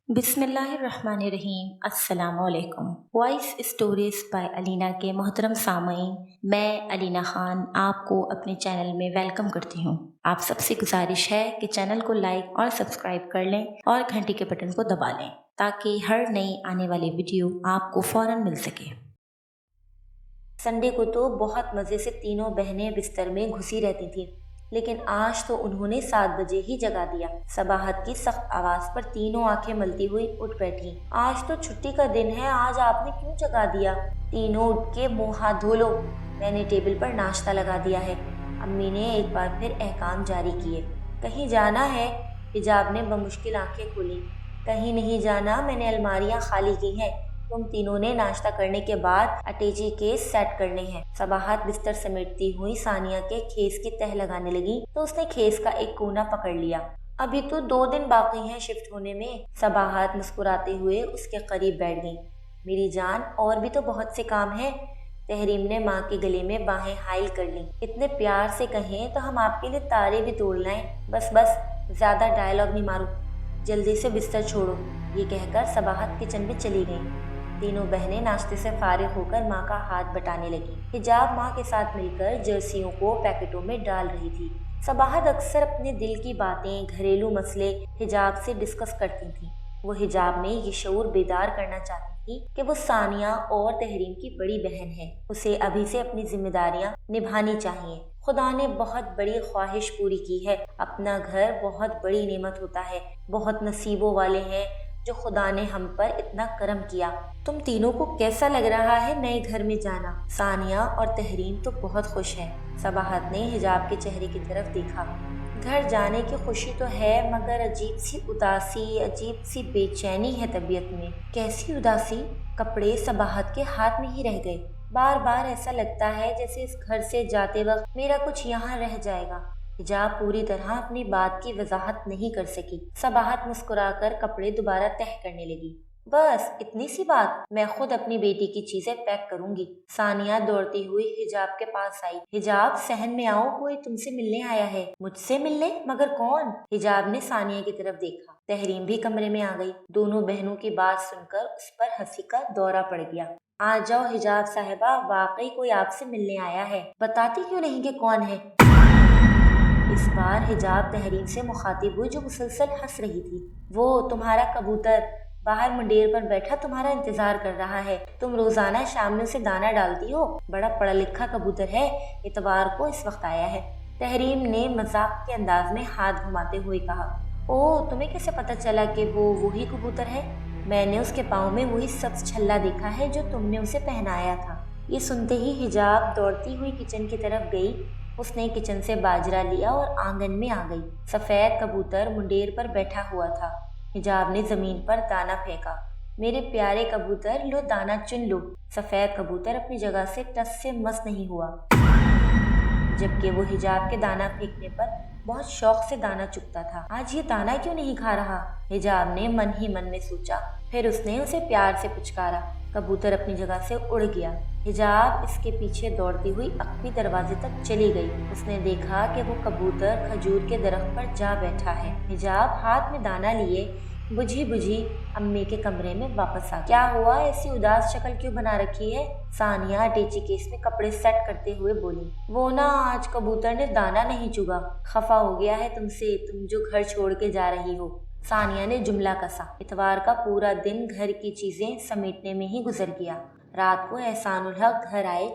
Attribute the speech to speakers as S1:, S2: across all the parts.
S1: बिस्मिल्लाहिर्रहमानिर्रहीम। अस्सलाम वालेकुम। वॉइस स्टोरीज बाय अलीना के मोहतरम सामईन, मैं अलीना ख़ान आपको अपने चैनल में वेलकम करती हूँ। आप सबसे गुजारिश है कि चैनल को लाइक और सब्सक्राइब कर लें और घंटी के बटन को दबा लें ताकि हर नई आने वाली वीडियो आपको फ़ौरन मिल सके। संडे को तो बहुत मज़े से तीनों बहनें बिस्तर में घुसी रहती थीं, लेकिन आज तो उन्होंने 7 बजे ही जगा दिया। सबाहत की सख्त आवाज पर तीनों आंखें मलती हुई उठ बैठी। आज तो छुट्टी का दिन है, आज आपने क्यों जगा दिया? तीनों उठ के मुंह हाथ धो लो, मैंने टेबल पर नाश्ता लगा दिया है। अम्मी ने एक बार फिर अहकाम जारी किए। कहीं जाना है? हिजाब ने बमुश्किल आंखें खोली। कहीं नहीं जाना, मैंने अलमारियां खाली की हैं। तुम तीनों ने नाश्ता करने के बाद अटैची केस सेट करने हैं। सबाहत बिस्तर समेटती हुई सानिया के खेस की तह लगाने लगी तो उसने खेस का एक कोना पकड़ लिया। अभी तो 2 दिन बाकी हैं शिफ्ट होने में। सबाहत मुस्कुराते हुए उसके करीब बैठ गई। मेरी जान, और भी तो बहुत से काम हैं। तहरीम ने माँ के गले में बाहें हाइल कर ली। इतने प्यार से कहें तो हम आपके लिए तारे भी तोड़ लाएं। बस बस, ज्यादा डायलॉग नहीं मारो, जल्दी से बिस्तर छोड़ो। ये कहकर सबाहत किचन में चली गई। तीनों बहनें नाश्ते से फारिग होकर माँ का हाथ बटाने लगी। हिजाब माँ के साथ मिलकर जर्सियों को पैकेटों में डाल रही थी। सबाहत अक्सर अपने दिल की बातें, घरेलू मसले हिजाब से डिस्कस करती थी। वो हिजाब में ये शऊर बेदार करना चाहती थी कि वो सानिया और तहरीम की बड़ी बहन है। उसे अभी से अपनी जिम्मेदारियां निभानी चाहिए। खुदा ने बहुत बड़ी ख्वाहिश पूरी की है। अपना घर बहुत बड़ी नेमत होता है। बहुत नसीबों वाले हैं जो खुदा ने हम पर इतना करम किया। तुम तीनों को कैसा लग रहा है नए घर में जाना? सानिया और तहरीम तो बहुत खुश है। सबाहत ने हिजाब के चेहरे की तरफ देखा। घर जाने की खुशी तो है, मगर अजीब सी उदासी, अजीब सी बेचैनी है तबीयत में। कैसी उदासी? कपड़े सबाहत के हाथ में ही रह गए। बार बार ऐसा लगता है जैसे इस घर से जाते वक्त मेरा कुछ यहाँ रह जाएगा। हिजाब पूरी तरह अपनी बात की वजाहत नहीं कर सकी। सबाहत मुस्कुराकर कपड़े दोबारा तह करने लगी। बस इतनी सी बात? मैं खुद अपनी बेटी की चीजें पैक करूंगी। सानिया दौड़ती हुई हिजाब के पास आई। हिजाब, सहन में आओ, कोई तुमसे मिलने आया है। मुझसे मिलने? मगर कौन? हिजाब ने सानिया की तरफ देखा। तहरीम भी कमरे में आ गई। दोनों बहनों की बात सुनकर उस पर हंसी का दौरा पड़ गया। आ जाओ हिजाब साहिबा, वाकई कोई आपसे मिलने आया है। बताती क्यों नहीं कि कौन है? इस बार हिजाब तहरीम से मुखातिब हुई, जो मुसलसल हंस रही थी। वो तुम्हारा कबूतर बाहर मुंडेर पर बैठा तुम्हारा इंतजार कर रहा है। तुम रोजाना शाम में उसे दाना डालती हो। बड़ा पढ़ा लिखा कबूतर है, इतवार को इस वक्त आया है। तहरीम ने मजाक के अंदाज में हाथ घुमाते हुए कहा। ओह, तुम्हें कैसे पता चला कि वो वही कबूतर है? मैंने उसके पाँव में वही सब्ज छल्ला देखा है जो तुमने उसे पहनाया था। ये सुनते ही हिजाब दौड़ती हुई किचन की तरफ गई। उसने किचन से बाजरा लिया और आंगन में आ गई। सफेद कबूतर मुंडेर पर बैठा हुआ था। हिजाब ने जमीन पर दाना फेंका। मेरे प्यारे कबूतर, लो दाना चुन लो। सफेद कबूतर अपनी जगह से टस से मस नहीं हुआ, जबकि वो हिजाब के दाना फेंकने पर बहुत शौक से दाना चुगता था। आज ये दाना क्यों नहीं खा रहा? हिजाब ने मन ही मन में सोचा। फिर उसने उसे प्यार से पुचकारा। कबूतर अपनी जगह से उड़ गया। हिजाब इसके पीछे दौड़ती हुई अक्वी दरवाजे तक चली गई। उसने देखा कि वो कबूतर खजूर के दरख्त पर जा बैठा है। हिजाब हाथ में दाना लिए बुझी बुझी अम्मी के कमरे में वापस आ। क्या हुआ, ऐसी उदास शक्ल क्यों बना रखी है? सानिया अटैची केस में कपड़े सेट करते हुए बोली। वो ना, आज कबूतर ने दाना नहीं चुगा। खफा हो गया है तुमसे, तुम जो घर छोड़ के जा रही हो। सानिया ने जुमला कसा। इतवार का पूरा दिन घर की चीजें समेटने में ही गुजर गया। रात को एहसानुल हक घर आए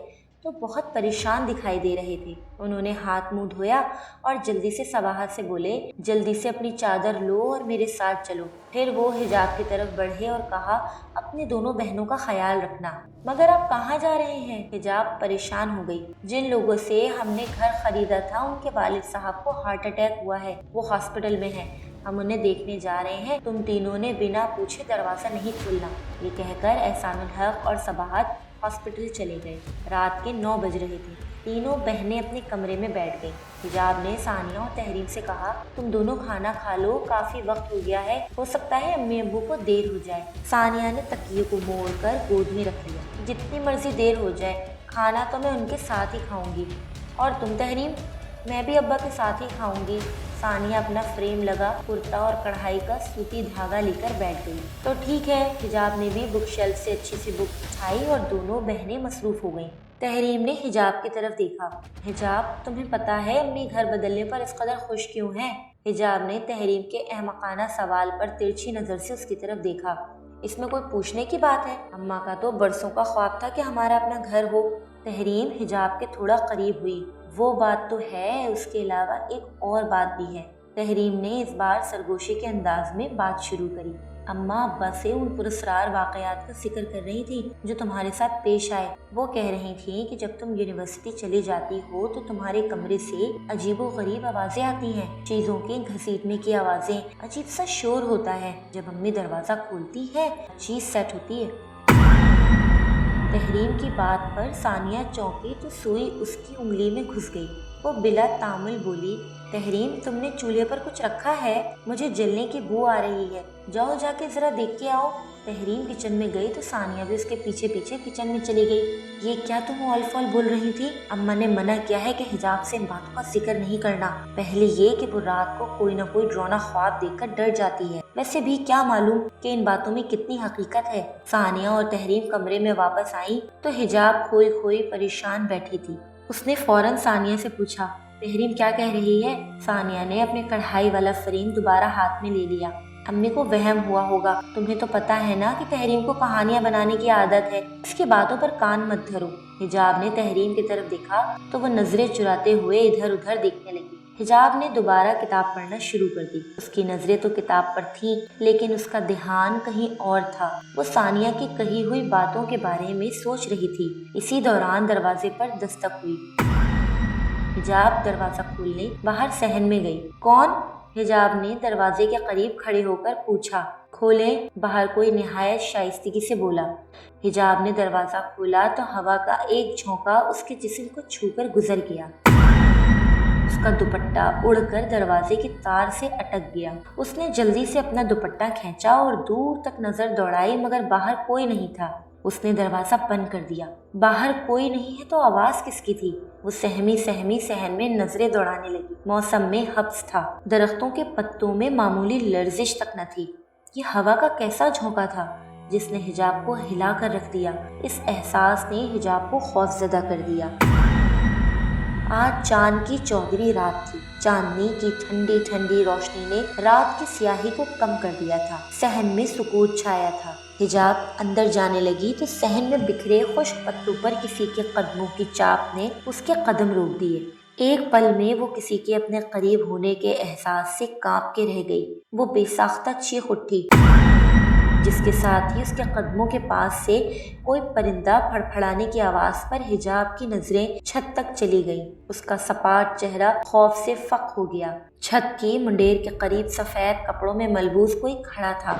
S1: तो बहुत परेशान दिखाई दे रहे थे। उन्होंने हाथ मुंह धोया और जल्दी से सबाहत से बोले, जल्दी से अपनी चादर लो और मेरे साथ चलो। फिर वो हिजाब की तरफ बढ़े और कहा, अपनी दोनों बहनों का ख्याल रखना। मगर आप कहाँ जा रहे हैं? हिजाब परेशान हो गई। जिन लोगों से हमने घर खरीदा था उनके वालिद साहब को हार्ट अटैक हुआ है, वो हॉस्पिटल में है। हम उन्हें देखने जा रहे हैं। तुम तीनों ने बिना पूछे दरवाजा नहीं खोलना। ये कहकर एहसानुल हक और सबाहत हॉस्पिटल चले गए। रात के 9 बज रहे थे। तीनों बहनें अपने कमरे में बैठ गईं। हिजाब ने सानिया और तहरीम से कहा, तुम दोनों खाना खा लो, काफी वक्त हो गया है, हो सकता है अम्मी अब्बू को देर हो जाए। सानिया ने तकिए को मोड़कर गोद में रख लिया। जितनी मर्जी देर हो जाए, खाना तो मैं उनके साथ ही खाऊंगी। और तुम तहरीम? मैं भी अब्बा के साथ ही खाऊंगी। सानिया अपना फ्रेम लगा कुर्ता और कढ़ाई का सूती धागा लेकर बैठ गई। तो ठीक है, हिजाब ने भी बुक शेल्फ से अच्छी सी बुक उठाई और दोनों बहनें मसरूफ हो गईं। तहरीम ने हिजाब की तरफ देखा। हिजाब, तुम्हें पता है अम्मी घर बदलने पर इस कदर खुश क्यों हैं? हिजाब ने तहरीम के अहमकाना सवाल पर तिरछी नजर से उसकी तरफ देखा। इसमें कोई पूछने की बात है? अम्मा का तो बरसों का ख्वाब था कि हमारा अपना घर हो। तहरीम हिजाब के थोड़ा करीब हुई। वो बात तो है, उसके अलावा एक और बात भी है। तहरीम ने इस बार सरगोशी के अंदाज में बात शुरू करी। अम्मा अब्बा से उन पुरस्कार वाकयात का जिक्र कर रही थी जो तुम्हारे साथ पेश आए। वो कह रही थी कि जब तुम यूनिवर्सिटी चली जाती हो तो तुम्हारे कमरे से अजीबोगरीब आवाजें आती हैं, चीजों के घसीटने की आवाजें, अजीब सा शोर होता है। जब अम्मी दरवाजा खोलती है चीज सेट होती है। तहरीम की बात पर सानिया चौंकी तो सुई उसकी उंगली में घुस गई। वो बिला तामुल बोली, तहरीम तुमने चूल्हे पर कुछ रखा है, मुझे जलने की बू आ रही है, जाओ जाके जरा देख के आओ। तहरीम किचन में गई तो सानिया भी उसके पीछे पीछे किचन में चली गई। ये क्या तुम ऑल फॉल बोल रही थी? अम्मा ने मना किया है कि हिजाब से इन बातों का जिक्र नहीं करना। पहले ये कि वो रात को कोई न कोई डरावना ख्वाब देखकर डर जाती है। वैसे भी क्या मालूम कि इन बातों में कितनी हकीकत है। सानिया और तहरीम कमरे में वापस आई तो हिजाब खोई खोई परेशान बैठी थी। उसने फौरन सानिया से पूछा, तहरीम क्या कह रही है? सानिया ने अपने कढ़ाई वाला फ्रेम दोबारा हाथ में ले लिया। अम्मी को वहम हुआ होगा, तुम्हें तो पता है ना कि तहरीम को कहानियां बनाने की आदत है, इसकी बातों पर कान मत धरो। हिजाब ने तहरीम की तरफ देखा तो वो नजरें चुराते हुए इधर उधर देखने लगी। हिजाब ने दोबारा किताब पढ़ना शुरू कर दी। उसकी नजरें तो किताब पर थीं, लेकिन उसका ध्यान कहीं और था। वो सानिया की कही हुई बातों के बारे में सोच रही थी। इसी दौरान दरवाजे पर दस्तक हुई। हिजाब दरवाजा खोलने बाहर सहन में गई। कौन? हिजाब ने दरवाजे के करीब खड़े होकर पूछा। खोलें, बाहर कोई निहायत शाइस्तगी से बोला। हिजाब ने दरवाजा खोला तो हवा का एक झोंका उसके जिस्म को छूकर गुजर गया। उसका दुपट्टा उड़कर दरवाजे की तार से अटक गया। उसने जल्दी से अपना दुपट्टा खींचा और दूर तक नजर दौड़ाई, मगर बाहर कोई नहीं था। उसने दरवाजा बंद कर दिया। बाहर कोई नहीं है तो आवाज किसकी थी? वो सहमी सहमी सहन में नजरें दौड़ाने लगी। मौसम में हब्स था। दरख्तों के पत्तों में मामूली लर्जिश तक न थी। ये हवा का कैसा झोंका था जिसने हिजाब को हिला कर रख दिया? इस एहसास ने हिजाब को खौफजदा कर दिया। आज चांद की 14वीं रात थी। चांदनी की ठंडी ठंडी रोशनी ने रात की स्याही को कम कर दिया था। सहन में सुकून छाया था। हिजाब अंदर जाने लगी तो सहन में बिखरे खुश्क पत्तों पर किसी के कदमों की चाप ने उसके कदम रोक दिए। एक पल में वो किसी के अपने करीब होने के एहसास से कांप के रह गई। वो बेसाख्ता चीख उठी, जिसके साथ ही उसके कदमों के पास से कोई परिंदा फड़फड़ाने की आवाज पर हिजाब की नजरें छत तक चली गईं। उसका सपाट चेहरा खौफ से फक हो गया। छत की मुंडेर के करीब सफेद कपड़ों में मलबूस कोई खड़ा था,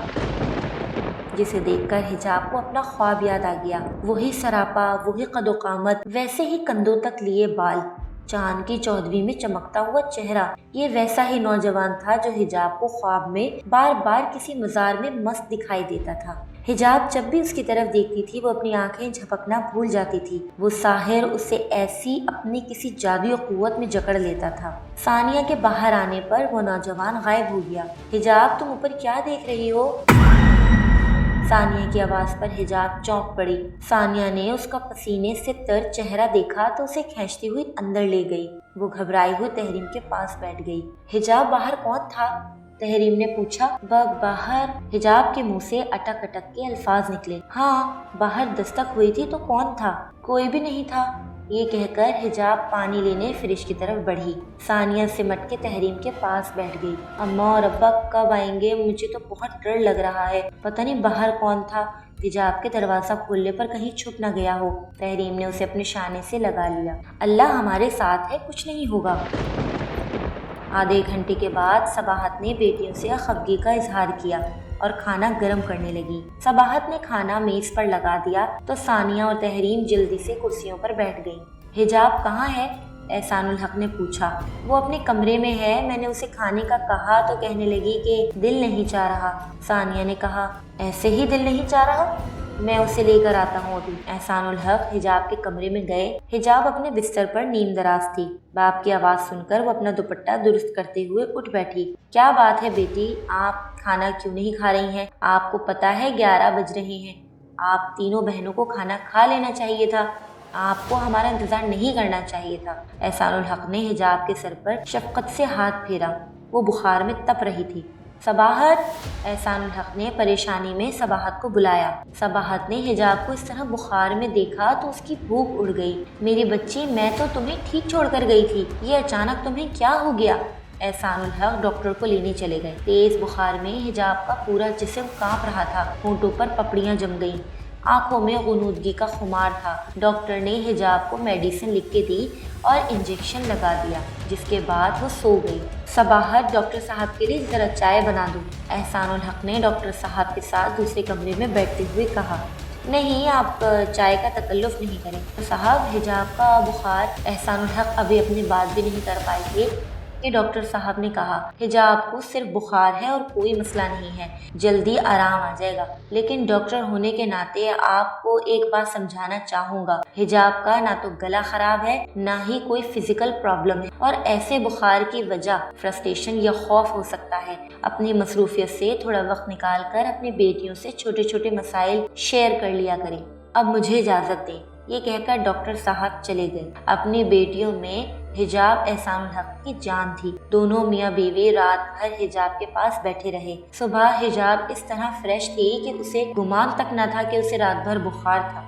S1: जिसे देखकर हिजाब को अपना ख्वाब याद आ गया। वही सरापा, वही कदोकामत, वैसे ही कंधों तक लिए बाल, चांद की 14वीं में चमकता हुआ चेहरा। ये वैसा ही नौजवान था जो हिजाब को ख्वाब में बार बार किसी मजार में मस्त दिखाई देता था। हिजाब जब भी उसकी तरफ देखती थी वो अपनी आंखें झपकना भूल जाती थी। वो साहिर उसे ऐसी अपनी किसी जादुई कुव्वत में जकड़ लेता था। सानिया के बाहर आने पर वो नौजवान गायब हो गया। हिजाब, तुम ऊपर क्या देख रही हो? सानिया की आवाज पर हिजाब चौंक पड़ी। सानिया ने उसका पसीने से तर चेहरा देखा तो उसे खींचती हुई अंदर ले गई। वो घबराई हुई तहरीम के पास बैठ गई। हिजाब, बाहर कौन था? तहरीम ने पूछा। बाहर? हिजाब के मुंह से अटक अटक के अल्फाज निकले। हाँ, बाहर दस्तक हुई थी तो कौन था? कोई भी नहीं था। ये कहकर हिजाब पानी लेने फ्रिज की तरफ बढ़ी। सानिया सिमट के तहरीम के पास बैठ गई। अम्मा और अब्बा कब आएंगे? मुझे तो बहुत डर लग रहा है, पता नहीं बाहर कौन था। हिजाब के दरवाजा खोलने पर कहीं छुप न गया हो। तहरीम ने उसे अपने शाने से लगा लिया। अल्लाह हमारे साथ है, कुछ नहीं होगा। आधे घंटे के बाद सबाहत ने बेटियों से खफगी का इजहार किया और खाना गर्म करने लगी। सबाहत ने खाना मेज पर लगा दिया तो सानिया और तहरीम जल्दी से कुर्सियों पर बैठ गईं। हिजाब कहाँ है? एहसानुल हक ने पूछा। वो अपने कमरे में है, मैंने उसे खाने का कहा तो कहने लगी कि दिल नहीं चाह रहा। सानिया ने कहा, ऐसे ही दिल नहीं चाह रहा?
S2: मैं उसे लेकर आता हूँ अभी। एहसान उल हक हिजाब के कमरे में गए। हिजाब अपने बिस्तर पर नीम दराज थी। बाप की आवाज सुनकर वो अपना दुपट्टा दुरुस्त करते हुए उठ बैठी। क्या बात है बेटी, आप खाना क्यों नहीं खा रही हैं? आपको पता है 11 बज रहे हैं। आप तीनों बहनों को खाना खा लेना चाहिए था। आपको हमारा इंतजार नहीं करना चाहिए था। एहसान उल हक ने हिजाब के सर पर शफकत से हाथ फेरा। वो बुखार में तप रही थी। सबाहत, एहसान उल हक ने परेशानी में सबाहत को बुलाया। सबाहत ने हिजाब को इस तरह बुखार में देखा तो उसकी भूख उड़ गई। मेरी बच्ची, मैं तो तुम्हें ठीक छोड़कर गई थी, ये अचानक तुम्हें क्या हो गया? एहसान उल हक डॉक्टर को लेने चले गए। तेज बुखार में हिजाब का पूरा जिस्म कांप रहा था। होंठों पर पपड़ियां जम गईं। आंखों में गुनूदगी का खुमार था। डॉक्टर ने हिजाब को मेडिसिन लिख के दी और इंजेक्शन लगा दिया, जिसके बाद वो सो गई। सबाहत, डॉक्टर साहब के लिए ज़रा चाय बना दूं? एहसान उल हक ने डॉक्टर साहब के साथ दूसरे कमरे में बैठते हुए कहा। नहीं, आप चाय का तकल्लुफ़ नहीं करें। तो साहब, हिजाब का बुखार। एहसान उल हक अभी अपनी बात भी नहीं कर पाए थे कि डॉक्टर साहब ने कहा, हिजाब को सिर्फ बुखार है और कोई मसला नहीं है, जल्दी आराम आ जाएगा। लेकिन डॉक्टर होने के नाते आपको एक बात समझाना चाहूँगा, हिजाब का ना तो गला खराब है, ना ही कोई फिजिकल प्रॉब्लम है, और ऐसे बुखार की वजह फ्रस्ट्रेशन या खौफ हो सकता है। अपनी मसरूफियत से थोड़ा वक्त निकाल कर अपनी बेटियों से छोटे छोटे मसाइल शेयर कर लिया करें। अब मुझे इजाज़त दें। ये कहकर डॉक्टर साहब चले गए। अपनी बेटियों में हिजाब एहसान उल हक की जान थी। दोनों मियाँ बीवी रात भर हिजाब के पास बैठे रहे। सुबह हिजाब इस तरह फ्रेश थी कि उसे गुमान तक न था कि उसे रात भर बुखार था।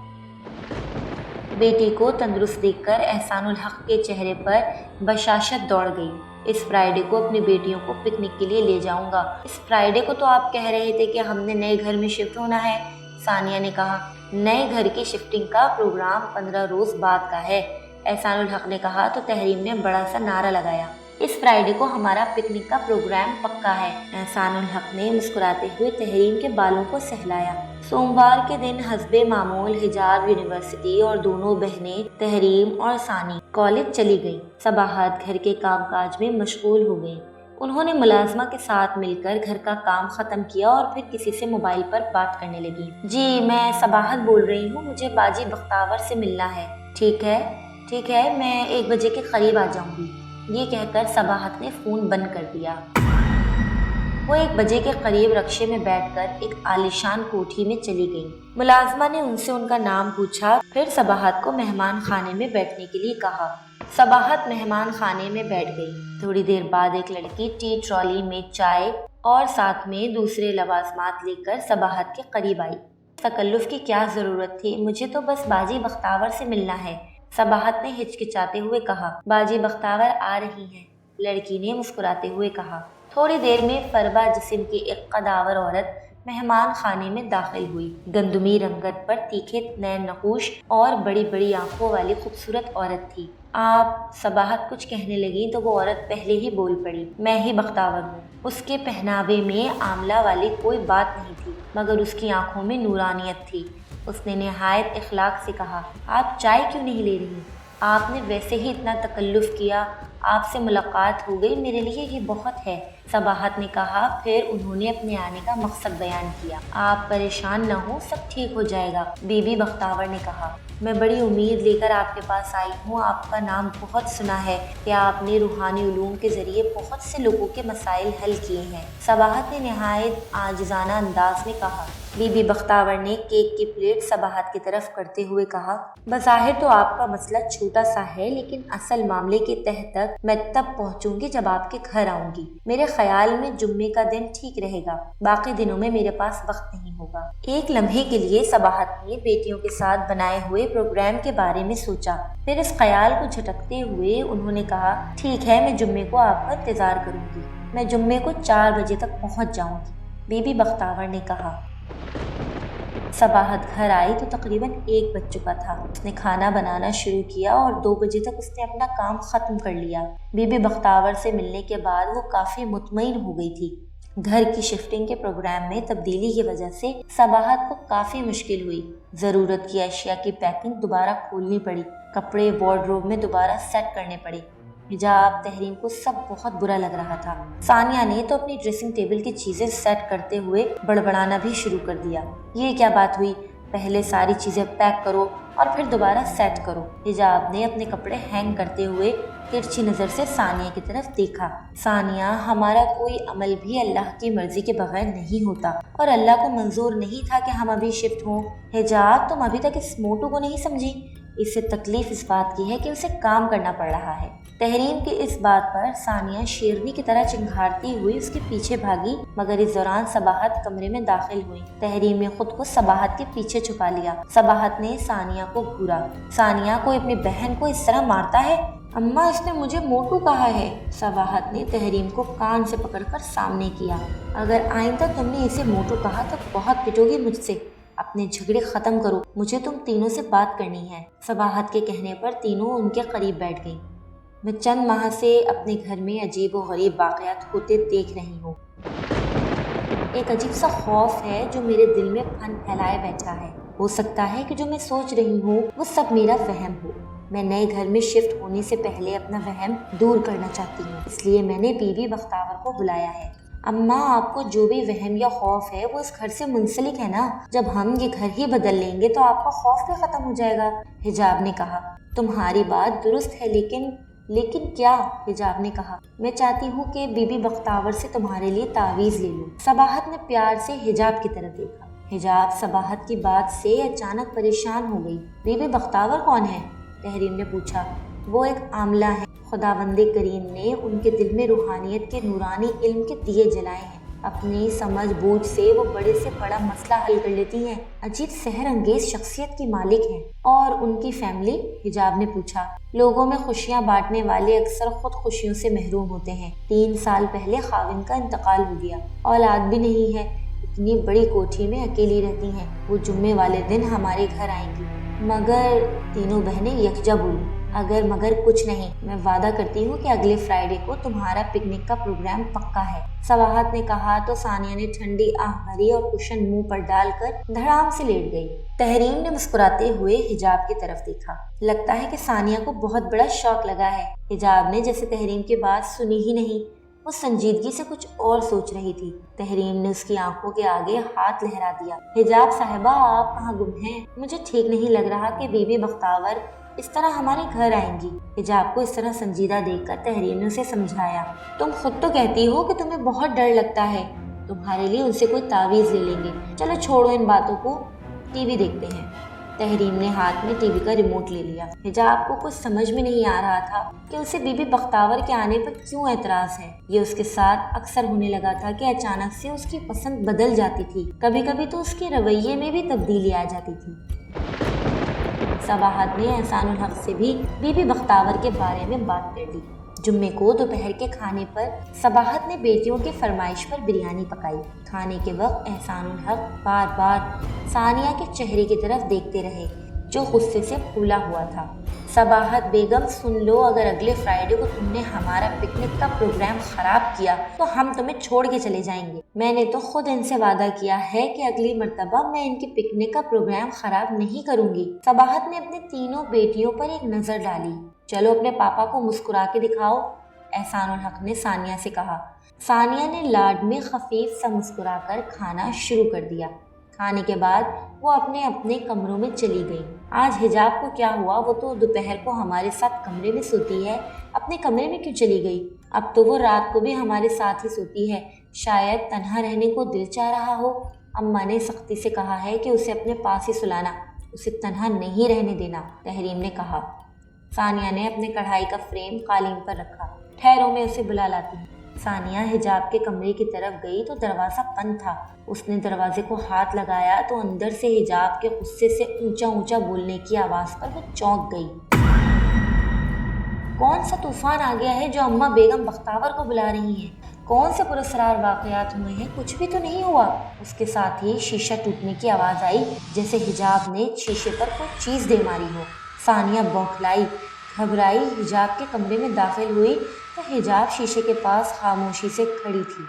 S2: बेटी को तंदुरुस्त देखकर एहसान उल हक के चेहरे पर बशाशत दौड़ गई। इस फ्राइडे को अपनी बेटियों को पिकनिक के लिए ले जाऊंगा। इस फ्राइडे को तो आप कह रहे थे कि हमने नए घर में शिफ्ट होना है, सानिया ने कहा। नए घर की शिफ्टिंग का प्रोग्राम 15 रोज बाद का है, एहसान उल हक ने कहा तो तहरीम ने बड़ा सा नारा लगाया। इस फ्राइडे को हमारा पिकनिक का प्रोग्राम पक्का है, एहसान उल हक ने मुस्कुराते हुए तहरीम के बालों को सहलाया। सोमवार के दिन हस्बे मामूल हिजाब यूनिवर्सिटी और दोनों बहनें तहरीम और सानी कॉलेज चली गईं। सबाहत घर के कामकाज में मशगूल हो गईं। उन्होंने मुलाजमा के साथ मिलकर घर का काम खत्म किया और फिर किसी से मोबाइल पर बात करने लगी। जी, मैं सबाहत बोल रही हूँ, मुझे बाजी बख्तावर से मिलना है। ठीक है, मैं 1 बजे के करीब आ जाऊंगी। ये कहकर सबाहत ने फोन बंद कर दिया। वो 1 बजे के करीब रक्शे में बैठकर एक आलीशान कोठी में चली गई। मुलाजमा ने उनसे उनका नाम पूछा, फिर सबाहत को मेहमान खाने में बैठने के लिए कहा। सबाहत मेहमान खाने में बैठ गई। थोड़ी देर बाद एक लड़की टी ट्रॉली में चाय और साथ में दूसरे लवाजमात लेकर सबाहत के करीब आई। तकल्लुफ की क्या जरूरत थी, मुझे तो बस बाजी बख्तावर से मिलना है, सबाहत ने हिचकिचाते हुए कहा। बाजी बख्तावर आ रही हैं, लड़की ने मुस्कुराते हुए कहा। थोड़ी देर में फरबा जिस्म की एक कदावर औरत मेहमान खाने में दाखिल हुई। गंदुमी रंगत पर तीखे नैन नकूश और बड़ी बड़ी आंखों वाली खूबसूरत औरत थी। आप, सबाहत कुछ कहने लगी तो वो औरत पहले ही बोल पड़ी, मैं ही बख्तावर हूँ। उसके पहनावे में आमला वाली कोई बात नहीं थी, मगर उसकी आंखों में नूरानियत थी। उसने निहायत इखलाक से कहा, आप चाय क्यों नहीं ले रही? आपने वैसे ही इतना तकल्लुफ़ किया, आपसे मुलाकात हो गई, मेरे लिए ये बहुत है, सबाहत ने कहा। फिर उन्होंने अपने आने का मकसद बयान किया। आप परेशान न हो, सब ठीक हो जाएगा, बीबी बख्तावर ने कहा। मैं बड़ी उम्मीद लेकर आपके पास आई हूँ। आपका नाम बहुत सुना है कि आपने रूहानी उलूम के ज़रिए बहुत से लोगों के मसाइल हल किए हैं, सबाहत ने निहायत आजिज़ाना अंदाज में कहा। बीबी बख्तावर ने केक की प्लेट सबाहत की तरफ करते हुए कहा, बज़ाहिर तो आपका मसला छोटा सा है, लेकिन असल मामले के तह तक मैं तब पहुँचूंगी जब आपके घर आऊंगी। मेरे ख्याल में जुम्मे का दिन ठीक रहेगा, बाकी दिनों में मेरे पास वक्त नहीं होगा। एक लम्हे के लिए सबाहत ने बेटियों के साथ बनाए हुए प्रोग्राम के बारे में सोचा। फिर इस ख्याल को झटकते हुए उन्होंने कहा, ठीक है, मैं जुम्मे को आपका इंतजार करूंगी। मैं जुम्मे को 4 बजे तक पहुंच जाऊंगी, बीबी बख्तावर ने कहा। सबाहत घर आई तो तकरीबन 1 बज चुका था। उसने खाना बनाना शुरू किया और 2 बजे तक उसने अपना काम खत्म कर लिया। बीबी बख्तावर से मिलने के बाद वो काफी मुतमईन हो गई थी। घर की शिफ्टिंग के प्रोग्राम में तब्दीली की वजह से सबाहत को काफी मुश्किल हुई। जरूरत की अशिया की पैकिंग दोबारा खोलनी पड़ी, कपड़े वार्डरोब में दोबारा सेट करने पड़े। हिजाब, तहरीम को सब बहुत बुरा लग रहा था। सानिया ने तो अपनी ड्रेसिंग टेबल की चीजें सेट करते हुए बड़बड़ाना भी शुरू कर दिया। ये क्या बात हुई, पहले सारी चीज़ें पैक करो और फिर दोबारा सेट करो। हिजाब ने अपने कपड़े हैंग करते हुए तिरछी नज़र से सानिया की तरफ देखा। सानिया, हमारा कोई अमल भी अल्लाह की मर्जी के बगैर नहीं होता और अल्लाह को मंजूर नहीं था कि हम अभी शिफ्ट हों। हिजाब, तुम अभी तक इस मोटू को नहीं समझी। इससे तकलीफ इस बात की है कि उसे काम करना पड़ रहा है। तहरीम की इस बात पर सानिया शेरनी की तरह चिंघाड़ती हुई उसके पीछे भागी, मगर इस दौरान सबाहत कमरे में दाखिल हुई। तहरीम ने खुद को सबाहत के पीछे छुपा लिया। सबाहत ने सानिया को घूरा। सानिया, कोई अपनी बहन को इस तरह मारता है? अम्मा, इसने मुझे मोटू कहा है। सबाहत ने तहरीम को कान से पकड़कर सामने किया। अगर आइंदा तुमने इसे मोटू कहा तो बहुत पिटोगी मुझसे। अपने झगड़े खत्म करो, मुझे तुम तीनों से बात करनी है। सबाहत के कहने पर तीनों उनके करीब बैठ गईं। मैं चंद माह से अपने घर में अजीब व गरीब वाक़यात होते देख रही हूँ। एक अजीब सा खौफ है जो मेरे दिल में फन फैलाए बैठा है। हो सकता है कि जो मैं सोच रही हूँ वो सब मेरा वहम हो। मैं नए घर में शिफ्ट होने से पहले अपना वहम दूर करना चाहती हूँ, इसलिए मैंने बीवी बख्तावर को बुलाया है। अम्मा, आपको जो भी वहम या खौफ है वो इस घर से मुंसलिक है ना। जब हम ये घर ही बदल लेंगे तो आपका खौफ भी खत्म हो जाएगा। हिजाब ने कहा। तुम्हारी बात दुरुस्त है, लेकिन क्या? हिजाब ने कहा। मैं चाहती हूँ कि बीबी बख्तावर से तुम्हारे लिए तावीज़ ले लूँ। सबाहत ने प्यार से हिजाब की तरफ देखा। हिजाब सबाहत की बात से अचानक परेशान हो गई। बीबी बख्तावर कौन है? तहरीम ने पूछा। वो एक आमला है। खुदावंदे करीम ने उनके दिल में रूहानियत के नूरानी इल्म के दिए जलाए हैं। अपनी समझ बूझ से वो बड़े से बड़ा मसला हल कर लेती हैं। अजीब सहर अंगेज शख्सियत की मालिक हैं। और उनकी फैमिली? हिजाब ने पूछा। लोगों में खुशियां बांटने वाले अक्सर खुद खुशियों से महरूम होते हैं। 3 साल पहले खाविन का इंतकाल हो गया। औलाद भी नहीं है। इतनी बड़ी कोठी में अकेली रहती हैं। वो जुम्मे वाले दिन हमारे घर आएंगी। मगर तीनों बहनें यकजा बोली। अगर मगर कुछ नहीं, मैं वादा करती हूँ कि अगले फ्राइडे को तुम्हारा पिकनिक का प्रोग्राम पक्का है। सबाहत ने कहा तो सानिया ने ठंडी आह भरी और कुशन मुंह पर डालकर धड़ाम से लेट गई। तहरीम ने मुस्कुराते हुए हिजाब की तरफ देखा। लगता है कि सानिया को बहुत बड़ा शौक लगा है। हिजाब ने जैसे तहरीम की बात सुनी ही नहीं, वो संजीदगी से कुछ और सोच रही थी। तहरीम ने उसकी आंखों के आगे हाथ लहरा दिया। हिजाब साहिबा, आप कहाँ गुम हैं? मुझे ठीक नहीं लग रहा कि बीबी बख्तावर इस तरह हमारे घर आएंगी। हिजाब को इस तरह संजीदा देखकर तहरीम ने उसे समझाया। तुम खुद तो कहती हो कि तुम्हें बहुत डर लगता है। तुम्हारे लिए उनसे कोई तावीज़ ले लेंगे। चलो छोड़ो इन बातों को, टीवी देखते हैं। तहरीम ने हाथ में टीवी का रिमोट ले लिया। हिजाब को कुछ समझ में नहीं आ रहा था कि उसे बीबी बख्तावर के आने पर क्यों एतराज़ है। ये उसके साथ अक्सर होने लगा था कि अचानक से उसकी पसंद बदल जाती थी। कभी कभी तो उसके रवैये में भी तब्दीली आ जाती थी। सबाहत ने एहसानुल हक से भी बीबी बख्तावर के बारे में बात कर ली। जुम्मे को दोपहर के खाने पर सबाहत ने बेटियों की फरमाइश पर बिरयानी पकाई। खाने के वक्त एहसानुल हक बार बार सानिया के चेहरे की तरफ देखते रहे जो गुस्से से फूला हुआ था। सबाहत बेगम, सुन लो, अगर अगले फ्राइडे को तुमने हमारा पिकनिक का प्रोग्राम खराब किया तो हम तुम्हें छोड़ के चले जाएंगे। मैंने तो खुद इनसे वादा किया है कि अगली मर्तबा मैं इनकी पिकनिक का प्रोग्राम खराब नहीं करूंगी। सबाहत ने अपनी तीनों बेटियों पर एक नजर डाली। चलो अपने पापा को मुस्कुरा के दिखाओ, एहसानुल हक ने सानिया से कहा। सानिया ने लाड में खफीफ सा मुस्कुराकर खाना शुरू कर दिया। खाने के बाद वो अपने अपने कमरों में चली गई। आज हिजाब को क्या हुआ? वो तो दोपहर को हमारे साथ कमरे में सोती है, अपने कमरे में क्यों चली गई? अब तो वो रात को भी हमारे साथ ही सोती है। शायद तन्हा रहने को दिल चाह रहा हो। अम्मा ने सख्ती से कहा है कि उसे अपने पास ही सुलाना, उसे तन्हा नहीं रहने देना, तहरीम ने कहा। सानिया ने अपने कढ़ाई का फ्रेम कालीन पर रखा। ठहरो, मैं उसे बुला लाती हूँ। सानिया हिजाब के कमरे की तरफ गई तो दरवाज़ा बंद था। उसने दरवाजे को हाथ लगाया तो अंदर से हिजाब के गुस्से से ऊंचा ऊंचा बोलने की आवाज़ पर वो चौंक गई। कौन सा तूफान आ गया है जो अम्मा बेगम बख्तावर को बुला रही हैं? कौन से पुरस्कार वाक़यात हुए हैं? कुछ भी तो नहीं हुआ। उसके साथ ही शीशा टूटने की आवाज़ आई, जैसे हिजाब ने शीशे पर कोई चीज़ दे मारी हो। सानिया बौखलाई, घबराई हिजाब के कमरे में दाखिल हुई तो हिजाब शीशे के पास खामोशी से खड़ी थी।